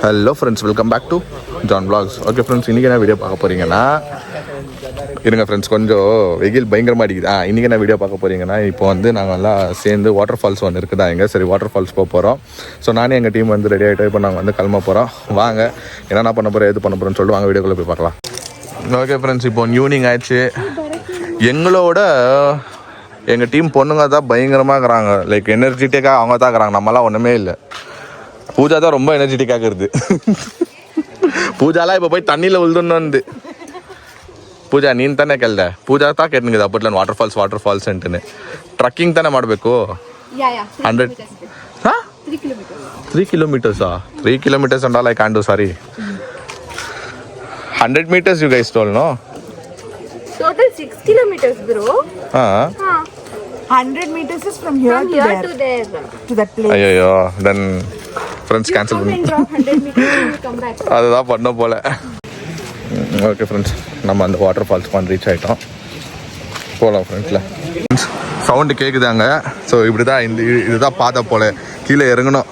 Hello friends, welcome back to John vlogs. Okay friends, இன்றைக்கி என்ன video பார்க்க போகிறீங்கன்னா, இருங்க ஃப்ரெண்ட்ஸ் கொஞ்சம் வெயில் பயங்கரமாக அடிக்குது. இன்றைக்கி என்ன வீடியோ பார்க்க போகிறீங்கன்னா, இப்போ வந்து நாங்கள் எல்லாம் சேர்ந்து வாட்டர் ஃபால்ஸ் ஒன்று இருக்குதா எங்கே, சரி வாட்டர் ஃபால்ஸ் போக போகிறோம். ஸோ நானே எங்கள் டீம் வந்து ரெடி ஆகிட்டோம். இப்போ நாங்கள் வந்து கிளம்ப போகிறோம். வாங்க என்னென்ன பண்ண போகிறோம், எது பண்ண போகிறோம்னு சொல்லிட்டு வாங்க வீடியோக்குள்ளே போய் பார்க்கலாம். ஓகே ஃப்ரெண்ட்ஸ், இப்போ ஈவினிங் ஆயிடுச்சு. எங்களோட எங்கள் டீம் பொண்ணுங்க தான் பயங்கரமாக இருக்கிறாங்க. லைக் எனர்ஜெட்டிக்காக அவங்க தான் இருக்கிறாங்க, நம்மளாம் ஒன்றுமே இல்லை. பூஜா தான் ரொம்ப எனர்ஜெட்டிக்காக இருக்குது. பூஜாலாம் இப்போ போய் தண்ணியில் விழுதுன்னு. பூஜா ನೀನು ತಾನೇ ಕೇಳ್ದೆ? ಪೂಜಾ ತಾ ಕೇಳ್ನಿದೆ ಅಪ್ಪಟ್ಲನ್ ವಾಟರ್ ಫಾಲ್ಸ್ ಅಂತಾನೆ. ಟ್ರಕ್ಕಿಂಗ್ ತಾನೇ ಮಾಡಬೇಕು. 100 3 kilometers 3 kilometers and all I can't do, sorry. 100 meters you guys told, no? Total 6 kilometers, bro. 100 meters is from here to there. To that place. ஐயோ, then friends cancel பண்ணு. 100 meters will come back. அதுதான் பண்ண போல. Okay friends, நம்ம அந்த water falls பண்ணி reach ஆகிட்டோம். போகலாம் ஃப்ரெண்ட்ஸில். சவுண்டு கேட்குதாங்க. ஸோ இப்படி தான் இதுதான் பாதை போல. கீழே இறங்கணும்.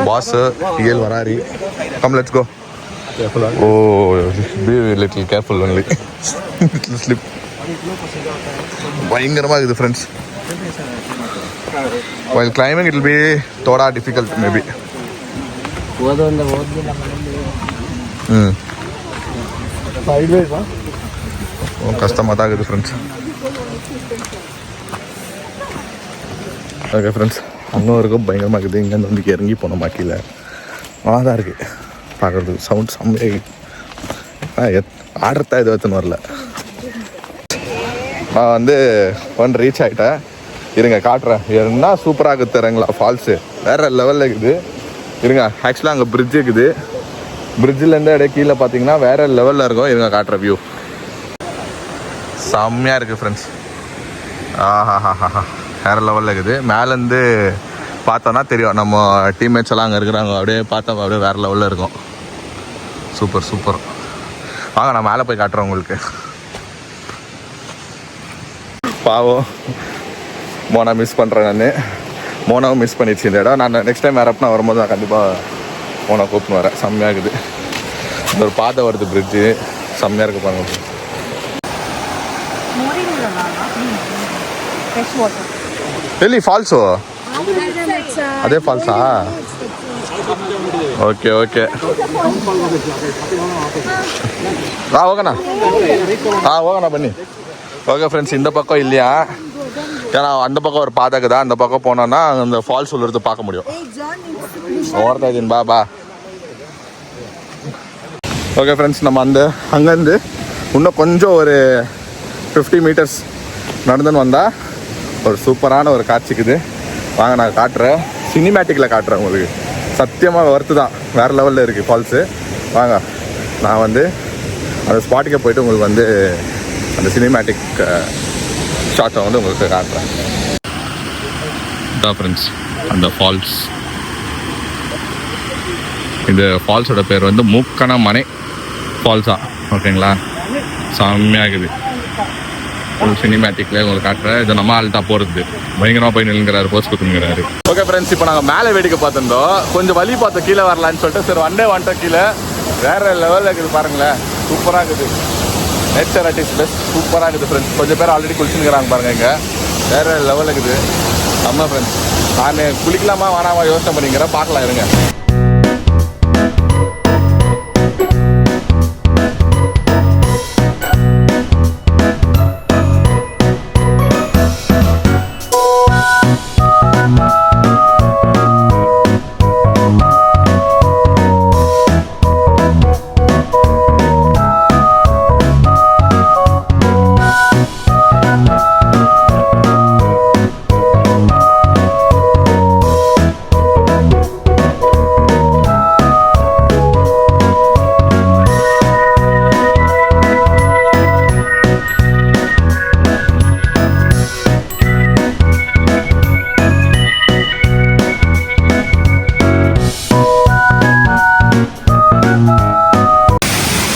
பாஸு இயல் வராரி. Come let's go. Oh, be little careful only. Slip. பயங்கரமாக இருக்குது friends. while climbing it will be thoda difficult maybe. கஷ்டமாக தான் இருக்குது ஃப்ரெண்ட்ஸ். ஓகே ஃப்ரெண்ட்ஸ், அங்கே இருக்கும் பயங்கரமாக இருக்குது. இங்கேருந்து வந்து இறங்கி போனோம் கீழே. நல்லா தான் இருக்குது பார்க்குறதுக்கு. சவுண்ட் செம்மையாக ஆடுறதா இது வச்சுன்னு வரல. நான் வந்து ஒன் ரீச் ஆகிட்டேன். இருங்க காட்டுறேன். என்ன சூப்பராக இருக்குது தரங்களா ஃபால்ஸு. வேறு லெவலில் இருக்குது. இருங்க, ஆக்சுவலாக அங்கே பிரிட்ஜ் இருக்குது. பிரிட்ஜிலேருந்து அப்படியே கீழே பார்த்தீங்கன்னா வேறு லெவலில் இருக்கும். இருங்க காட்டுற வியூ செம்மையாக இருக்குது ஃப்ரெண்ட்ஸ். வேறு லெவலில் இருக்குது. மேலேருந்து பார்த்தோன்னா தெரியும் நம்ம டீம்மேட்ஸ் எல்லாம் அங்கே இருக்கிறாங்க. அப்படியே பார்த்தா அப்படியே வேறு லெவலில் இருக்கும். சூப்பர். வாங்க நான் மேலே போய் காட்டுறேன் உங்களுக்கு. பாவம் மோனா மிஸ் பண்ணுறேன். நான் மோனாவும் மிஸ் பண்ணிடுச்சு இந்த இடம். நான் நெக்ஸ்ட் டைம் வேறப்பனா வரும்போது நான் கண்டிப்பாக மோனா கூப்பிட்டு வரேன். செம்மையாக இருக்குது. இந்த ஒரு பாதை வருது, பிரிட்ஜு செம்மையாக இருக்குது பாருங்க. எல்லி ஃபால்ஸோ? அதே ஃபால்ஸா? ஓகே ஓகேண்ணா. ஓகேண்ணா பண்ணி. ஓகே ஃப்ரெண்ட்ஸ், இந்த பக்கம் இல்லையா, ஏன்னா அந்த பக்கம் ஒரு பாதைக்கு தான். அந்த பக்கம் போனோன்னா அந்த ஃபால்ஸ் உள்ளது பார்க்க முடியும். ஓர்தாஜின் பாபா. ஓகே ஃப்ரெண்ட்ஸ், நம்ம அங்கேருந்து இன்னும் கொஞ்சம் ஒரு 50 meters நடந்துன்னு வந்தால் ஒரு சூப்பரான ஒரு காட்சிக்குது. வாங்க நான் காட்டுறேன். சினிமேட்டிக்கில் காட்டுறேன் உங்களுக்கு. சத்தியமாக ஒர்த்து தான். வேறு லெவலில் இருக்குது ஃபால்ஸு. வாங்க நான் வந்து அந்த ஸ்பாட்டுக்கே போய்ட்டு உங்களுக்கு வந்து அந்த சினிமேட்டிக் ஷாட்டை வந்து உங்களுக்கு காட்டுறேன். இதான் ஃப்ரெண்ட்ஸ் அந்த ஃபால்ஸ். இந்த ஃபால்ஸோட பேர் வந்து மூக்கணமனை ஃபால்ஸா. ஓகேங்களா, செம்மையாக இருக்குது. ஒரு சினிமேட்டிக்கில் உங்களுக்கு காட்டுறேன். இது நம்ம ஆள்கிட்ட போகிறது பயங்கரமாக போய் நிலுங்கிறாரு, போஸ்ட் கொடுத்துங்கிறாரு. ஓகே ஃப்ரெண்ட்ஸ், இப்போ நாங்கள் மேலே வேடிக்கை பார்த்துருந்தோம். கொஞ்சம் வழி பார்த்தோம் கீழே வரலான்னு சொல்லிட்டு. சரி வந்துட்டோம் கீழே. வேறு லெவலில் இருக்குது பாருங்களேன். சூப்பராக இருக்குது. Nature at is best. சூப்பராக இருக்குது ஃப்ரெண்ட்ஸ். கொஞ்சம் பேர் ஆல்ரெடி குளிச்சுங்கிறாங்க பாருங்கள். இங்கே வேறு லெவலில் இருக்குது. ஆமாம் ஃப்ரெண்ட்ஸ், நான் குளிக்கலாமா வேணாமா யோசனை பண்ணிக்கிறேன். பார்க்கலாம் இருங்க.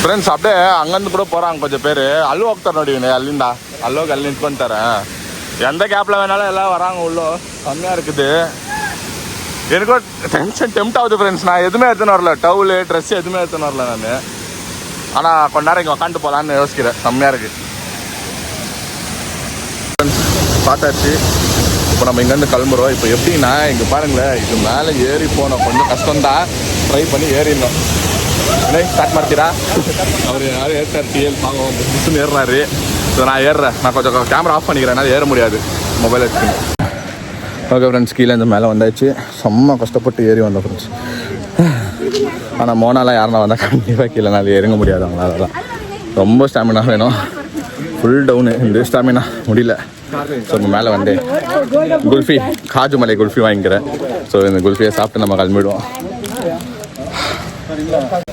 ಫ್ರೆಂಡ್ಸ್ ಅಪ್ಪೇ ಹಂಗಂದು ಕೂಡ போகிறாங்க கொஞ்சம் பேர். அள்ளு ಹೋಗ್ತಾರೆ ನೋಡಿ ಅಲ್ಲಿಂದ. ಅಲ್ಲೋಗಿ ಅಲ್ಲಿ ನಿಂತ್ಕೊಂತಾರೆ. எந்த கேப்பில் வேணாலும் எல்லாம் வராங்க. உள்ளோ செம்மையாக இருக்குது. எனக்கும் டென்ஷன் டெம்ட் ஆகுது ஃப்ரெண்ட்ஸ். நான் எதுவுமே எடுத்துன்னு வரல, டவுலு ட்ரெஸ் எதுவுமே எடுத்துன்னு வரல நான். ஆனால் கொஞ்ச நேரம் இங்கே உக்காந்துட்டு போகலான்னு யோசிக்கிறேன். செம்மையாக இருக்குது ஃப்ரெண்ட்ஸ். பார்த்தாச்சு. இப்போ நம்ம இங்கேருந்து கிளம்புறோம். இப்போ எப்படின்னா இங்கே பாருங்களேன், இது மேலே ஏறி போனோம். கொஞ்சம் கஷ்டம்தான், ட்ரை பண்ணி ஏறிடணும். ஸ்டார்ட் ಮಾಡ್ತೀರಾ? அவர் யாரும் ஏற்றார் டிஎல் பாவம் மிஸ்ஸுன்னு ஏறுறாரு. ஸோ நான் ஏறுறேன். நான் கொஞ்சம் கேமரா ஆஃப் பண்ணிக்கிறேன், என்னால் ஏற முடியாது மொபைல் வச்சுக்கோங்க. ஓகே ஃப்ரெண்ட்ஸ், கீழே இந்த மேலே வந்தாச்சு. செம்ம கஷ்டப்பட்டு ஏறி வந்தோம் ஃப்ரெண்ட்ஸ். ஆனால் மோனாலாம் யாருன்னா வந்தால் கண்டிப்பாக கீழே நாள் இறங்க முடியாது அவங்களால தான். ரொம்ப ஸ்டாமினா வேணும். Full down. இந்த ஸ்டாமினா முடியல. ஸோ இப்போ மேலே வந்து குல்ஃபி, காஜு மலை குல்ஃபி வாங்கிக்கிறேன். ஸோ இந்த குல்ஃபியை சாப்பிட்டு நம்ம கிளம்பிடுவோம்.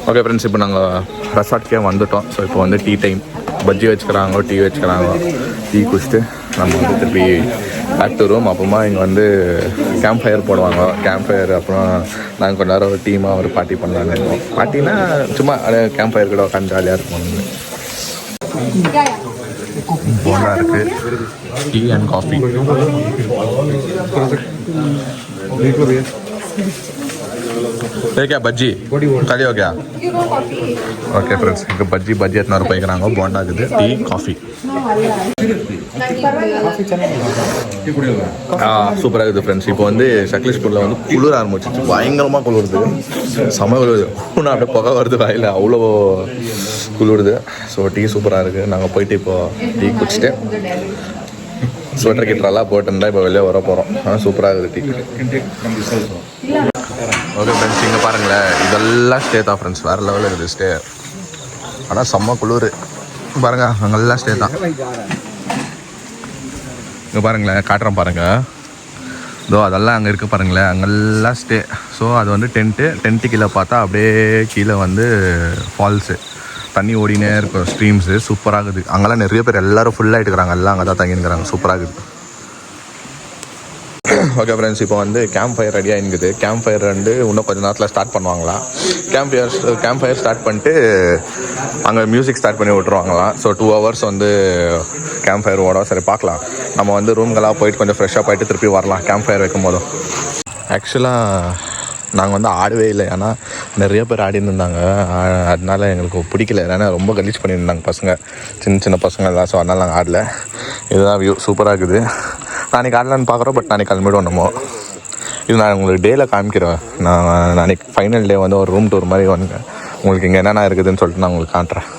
ஓகே ஃப்ரெண்ட்ஸ், இப்போ நாங்கள் ரெசார்ட்கே வந்துவிட்டோம். ஸோ இப்போ வந்து டீ டைம். பஜ்ஜி வச்சுக்கிறாங்க, டீ வச்சுக்கிறாங்க. டீ குடிச்சிட்டு நம்ம வந்து திருப்பி பேக் டு ரூம். அப்புறமா இங்கே வந்து கேம்ப் ஃபயர் போடுவாங்க. கேம்ப் ஃபயர் அப்புறம் நாங்கள் கொஞ்ச நேரம் ஒரு டீமாக ஒரு பார்ட்டி பண்ணலான்னு இருக்கோம். பார்ட்டினா சும்மா கேம்ப் ஃபயர் கூட உட்காந்து ஜாலியாக இருக்கும். போனா இருக்குது டீ அண்ட் காஃபி. क्या बज्जी खाली हो गया? ओके फ्रेंड्स, इनको बज्जी एतना रुपये करांगो. बोंडा आगे टी कॉफी சூப்பராக இருக்குது ஃப்ரெண்ட்ஸ். இப்போ வந்து சக்லேஷ்பூரில் வந்து குளிர ஆரம்பிச்சிச்சு. பயங்கரமாக குளிருது, செம குளிருது. இன்னும் அப்படியே புகை வருது வாயில், அவ்வளோ குளிருது. ஸோ டீ சூப்பராக இருக்குது. நாங்கள் போயிட்டு இப்போது டீ குடிச்சிட்டு ஸ்வெட்டர் கிட்டரெல்லாம் போட்டுருந்தா இப்போ வெளியே வர போகிறோம். ஆனால் சூப்பராக இருக்குது டீ. ஓகே ஃப்ரெண்ட்ஸ், இங்கே பாருங்களேன், இதெல்லாம் ஸ்டே தான் ஃப்ரெண்ட்ஸ். வேறு லெவலில் இருக்குது ஸ்டே. ஆனால் செம்ம குளிர் பாருங்க. அங்கெல்லாம் ஸ்டே தான். இங்கே பாருங்களேன், காட்டுறேன் பாருங்கள். இதோ அதெல்லாம் அங்கே இருக்குது பாருங்களேன், அங்கெல்லாம் ஸ்டே. ஸோ அது வந்து டென்ட்டு கீழே பார்த்தா அப்படியே கீழே வந்து ஃபால்ஸு, தண்ணி ஓடினே இருக்கும், ஸ்ட்ரீம்ஸு. சூப்பராக இருக்குது. அங்கெல்லாம் நிறைய பேர் எல்லோரும் ஃபுல்லாகிட்டு இருக்கிறாங்க. எல்லாம் அங்கே தான் தங்கினுக்கிறாங்க. சூப்பராக இருக்குது. ஓகே ஃப்ரெண்ட்ஸ், இப்போ வந்து கேம்ப் ஃபயர் ரெடியாக இருக்குது. கேம்ப் ஃபயர் வந்து இன்னும் கொஞ்சம் நேரத்தில் ஸ்டார்ட் பண்ணுவாங்களாம். கேம்ப் ஃபயர் ஸ்டார்ட் பண்ணிட்டு அங்கே மியூசிக் ஸ்டார்ட் பண்ணி விட்ருவாங்களாம். ஸோ 2 hours வந்து கேம்ப் ஃபயர் ஓடும். சரி பார்க்கலாம். நம்ம வந்து ரூம்கெல்லாம் போயிட்டு கொஞ்சம் ஃப்ரெஷ்ஷாக போயிட்டு திருப்பி வரலாம் கேம்ப் ஃபயர் வைக்கும் போதும். ஆக்சுவலாக நாங்கள் வந்து ஆடவே இல்லை, ஏன்னா நிறைய பேர் ஆடி இருந்தாங்க. அதனால எங்களுக்கு பிடிக்கல, ஏன்னா ரொம்ப கலீஜ் பண்ணியிருந்தாங்க பசங்க, சின்ன பசங்க எல்லாம். ஸோ அதனால் நாங்கள் ஆடலை. இதுதான் வியூ, சூப்பராக இருக்குது. நாளைக்கு ஆடலான்னு பார்க்குறோம், பட் நாளைக்கு கிளம்பிடுவோம் நம்ம. இது நான் உங்களுக்கு டேயில் காமிக்கிறேன். நான் நாளைக்கு ஃபைனல் டே வந்து ஒரு ரூம் டூர் மாதிரி வந்து உங்களுக்கு இங்கே என்னென்ன இருக்குதுன்னு சொல்லிட்டு நான் உங்களுக்கு காட்டுறேன்.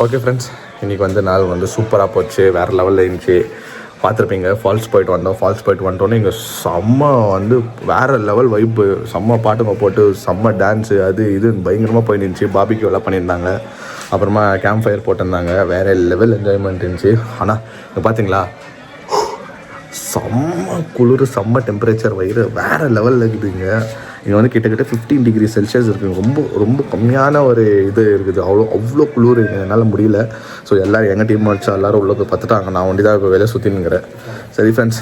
ஓகே ஃப்ரெண்ட்ஸ், இன்றைக்கி வந்து நாள் வந்து சூப்பராக போச்சு. வேறு லெவலில் இருந்துச்சு. பார்த்துருப்பீங்க, ஃபால்ஸ் போயிட்டு வந்தோம். ஃபால்ஸ் போயிட்டு வந்துட்டோன்னே இங்கே செம்ம வந்து வேறு லெவல் வைப்பு, செம்ம பாட்டுங்க போட்டு செம்ம டான்ஸு அது இது பயங்கரமாக போய் இருந்துச்சு. பாபிக்யூ எல்லாம் பண்ணியிருந்தாங்க. அப்புறமா கேம்ப் ஃபயர் போட்டிருந்தாங்க. வேறு லெவல் என்ஜாய்மெண்ட் இருந்துச்சு. ஆனால் இங்கே பார்த்தீங்களா செம்ம குளிர், செம்ம டெம்பரேச்சர், வயிறு வேறு லெவலில் இருக்குதுங்க. இங்கே வந்து கிட்டத்தட்ட 15 டிகிரி செல்சியஸ் இருக்குங்க. ரொம்ப ரொம்ப கம்மியான ஒரு இது இருக்குது. அவ்வளோ குளிர் என்னால் முடியல. ஸோ எல்லோரும் எங்கள் டீம் வச்சா எல்லோரும் உள்ள போய் பார்த்துட்டாங்க. நான் வண்டி தான் இப்போ வெளியே சுற்றினுங்கிறேன். சரி ஃப்ரெண்ட்ஸ்,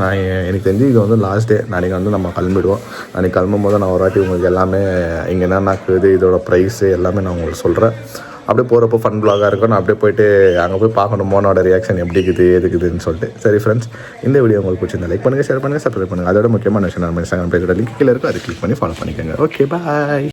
நான் எனக்கு தெரிஞ்சு இது வந்து லாஸ்ட் டே. நாளைக்கு வந்து நம்ம கிளம்பிடுவோம். நாளைக்கு கிளம்பும் போது நான் ஒரு வாட்டி உங்களுக்கு எல்லாமே இங்கே என்னென்ன இருக்குது, இதோட ப்ரைஸு எல்லாமே நான் உங்களுக்கு சொல்கிறேன். அப்படியே போகிறப்போ ஃபன் வ்ளாகாக இருக்கும். நான் அப்படியே போயிட்டு அங்கே போய் பார்க்கணும் மோனோட ரியாக்ஷன் எப்படி இருக்குது, எதுக்குதுன்னு சொல்லிட்டு. சரி ஃப்ரெண்ட்ஸ், இந்த வீடியோ உங்களுக்கு பிடிச்சிருந்தா லைக் பண்ணுங்கள், ஷேர் பண்ணுங்கள், சப்ஸ்கிரைப் பண்ணுங்கள். அதோட முக்கியமான விஷயம் நம்ம இன்ஸ்டாகிராம் பேஜோட லிங்க் கீழே இருக்கும். அதை கிளிக் பண்ணி ஃபாலோ பண்ணிக்கோங்க. ஓகே, பாய்.